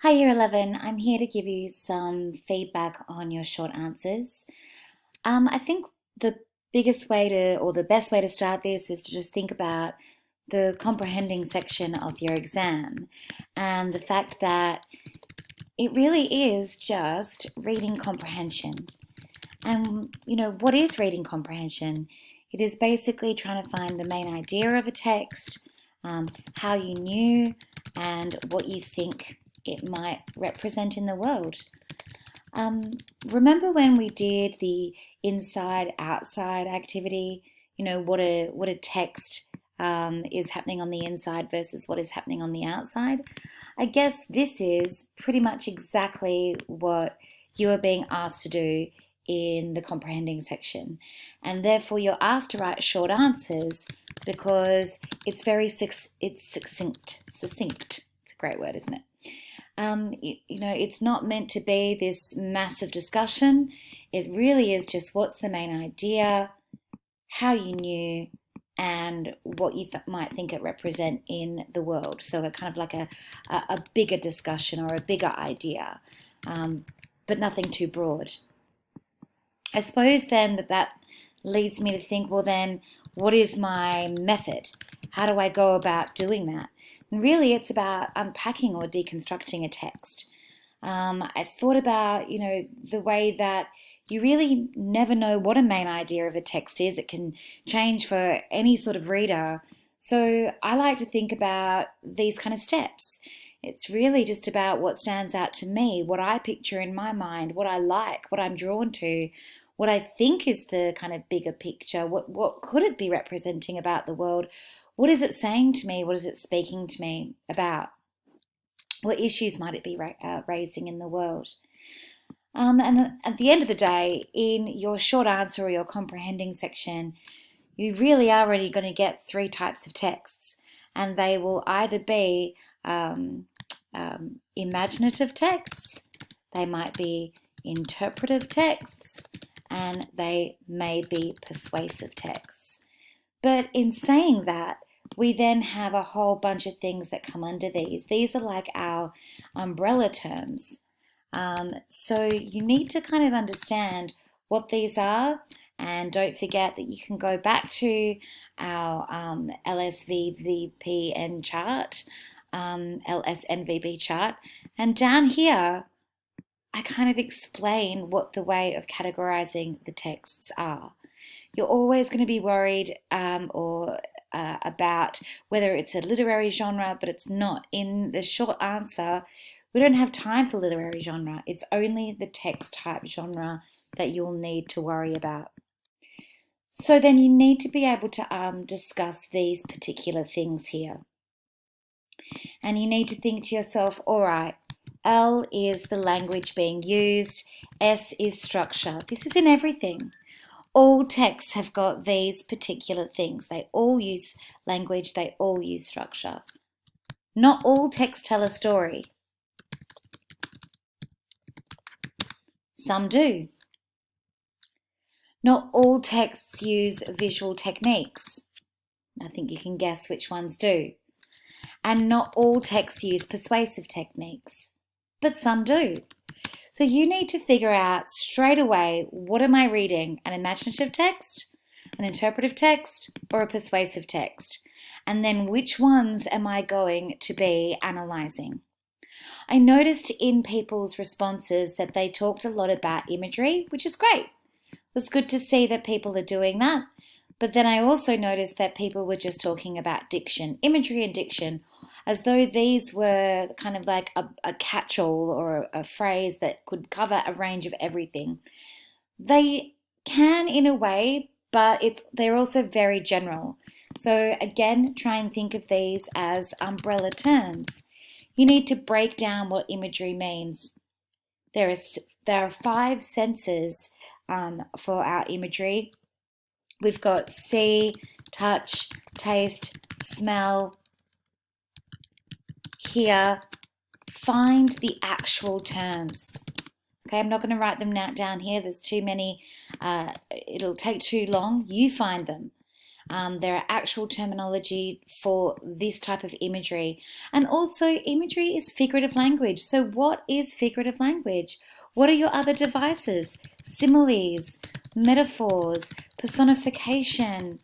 Hi, Year 11. I'm here to give you some feedback on your short answers. I think the biggest way to, or the best way to start this is to just think about the comprehending section of your exam and the fact that it really is just reading comprehension. And, what is reading comprehension? It is basically trying to find the main idea of a text, how you knew, and what you think it might represent in the world. Um, Remember when we did the inside outside activity? What a text is happening on the inside versus what is happening on the outside. I guess this is pretty much exactly what you are being asked to do in the comprehending section, and therefore you're asked to write short answers because it's succinct. It's a great word, isn't it? It's not meant to be this massive discussion. It really is just what's the main idea, how you knew, and what you might think it represent in the world. So a kind of like a bigger discussion or a bigger idea, um, but nothing too broad. I suppose then that leads me to think, well, then, what is my method? How do I go about doing that? And really, it's about unpacking or deconstructing a text. I thought about, the way that you really never know what a main idea of a text is. It can change for any sort of reader. So I like to think about these kind of steps. It's really just about what stands out to me, what I picture in my mind, what I like, what I'm drawn to, what I think is the kind of bigger picture. What could it be representing about the world? What is it saying to me? What is it speaking to me about? What issues might it be raising in the world? And at the end of the day, in your short answer or your comprehending section, you really are only going to get three types of texts, and they will either be imaginative texts, they might be interpretive texts, and they may be persuasive texts. But in saying that, we then have a whole bunch of things that come under these. These are like our umbrella terms. So you need to kind of understand what these are, and don't forget that you can go back to our LSVVPN chart, LSNVB chart, and down here I kind of explain what the way of categorizing the texts are. You're always going to be worried or about whether it's a literary genre, but it's not. In the short answer, we don't have time for literary genre. It's only the text type genre that you'll need to worry about. So then you need to be able to discuss these particular things here. And you need to think to yourself, all right, L is the language being used, S is structure. This is in everything. All texts have got these particular things. They all use language, they all use structure. Not all texts tell a story. Some do. Not all texts use visual techniques. I think you can guess which ones do. And not all texts use persuasive techniques, but some do. So you need to figure out straight away, what am I reading? An imaginative text, an interpretive text, or a persuasive text? And then which ones am I going to be analysing? I noticed in people's responses that they talked a lot about imagery, which is great. It was good to see that people are doing that. But then I also noticed that people were just talking about diction, imagery and diction, as though these were kind of like a catch-all or a phrase that could cover a range of everything. They can in a way, but they're also very general. So again, try and think of these as umbrella terms. You need to break down what imagery means. There are five senses for our imagery. We've got see, touch, taste, smell, hear. Find the actual terms. Okay, I'm not going to write them down here. There's too many. It'll take too long. You find them. There are actual terminology for this type of imagery. And also, imagery is figurative language. So, what is figurative language? What are your other devices? Similes, metaphors, personification,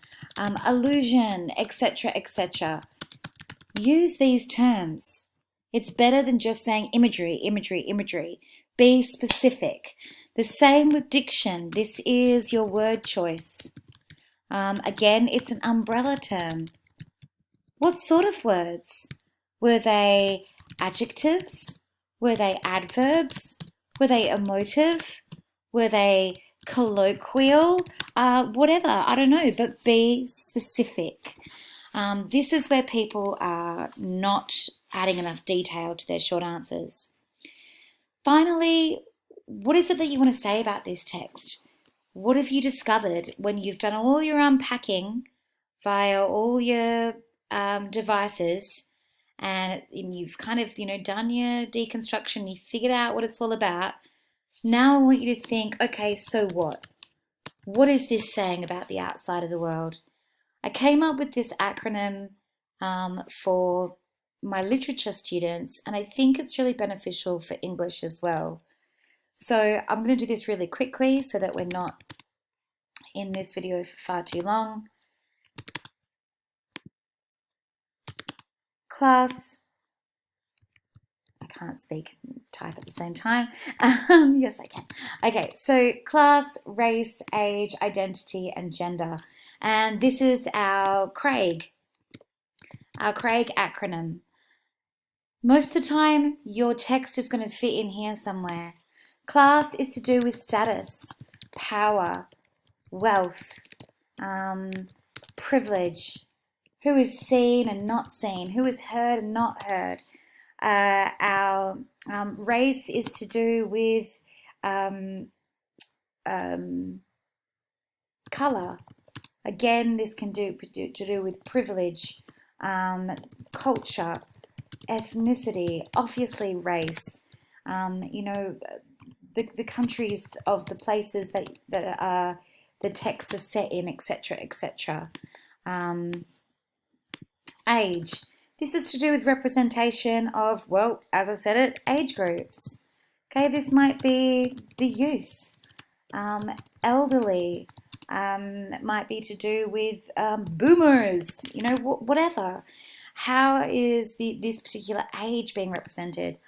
allusion, etc., etc. Use these terms. It's better than just saying imagery, imagery, imagery. Be specific. The same with diction. This is your word choice. Again, it's an umbrella term. What sort of words? Were they adjectives? Were they adverbs? Were they emotive? Were they colloquial? Whatever, I don't know, but be specific. This is where people are not adding enough detail to their short answers. Finally, what is it that you want to say about this text? What have you discovered when you've done all your unpacking via all your devices and you've kind of, done your deconstruction, you figured out what it's all about. Now I want you to think, okay, so what? What is this saying about the outside of the world? I came up with this acronym for my literature students, and I think it's really beneficial for English as well. So I'm going to do this really quickly so that we're not in this video for far too long. Class, I can't speak and type at the same time. Yes, I can. Okay, so class, race, age, identity, and gender. And this is our Craig acronym. Most of the time, your text is going to fit in here somewhere. Class is to do with status, power, wealth, privilege, who is seen and not seen, who is heard and not heard. Our race is to do with colour. Again, this can do with privilege, culture, ethnicity, obviously race. The countries of the places that the texts are set in, etc., etc. Age. This is to do with representation of, well, as I said it, age groups. Okay, this might be the youth, elderly, it might be to do with boomers, whatever. How is this particular age being represented?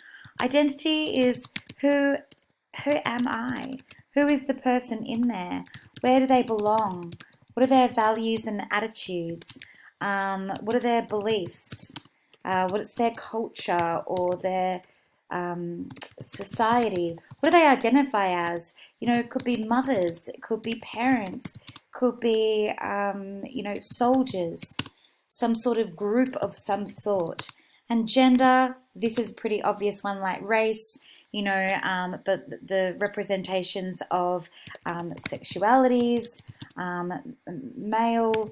Identity is who am I? Who is the person in there? Where do they belong? What are their values and attitudes? What are their beliefs? What is their culture or their society? What do they identify as? It could be mothers, it could be parents, could be, soldiers, some sort of group of some sort. And gender, this is a pretty obvious one, like race, but the representations of sexualities, male,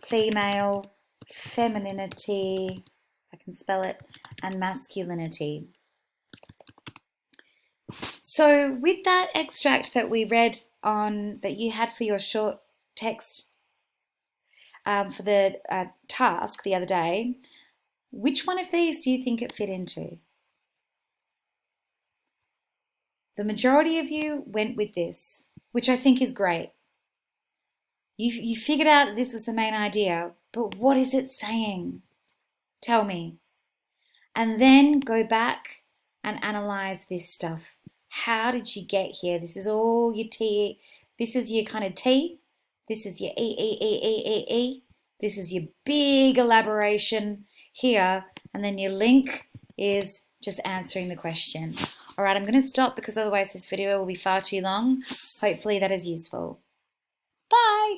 female, femininity, I can spell it, and masculinity. So with that extract that we read on, that you had for your short text for the task the other day, which one of these do you think it fit into? The majority of you went with this, which I think is great. You figured out that this was the main idea, but what is it saying? Tell me. And then go back and analyze this stuff. How did you get here? This is all your T. This is your kind of T. This is your E. This is your big elaboration here. And then your link is just answering the question. All right, I'm going to stop because otherwise this video will be far too long. Hopefully that is useful. Bye.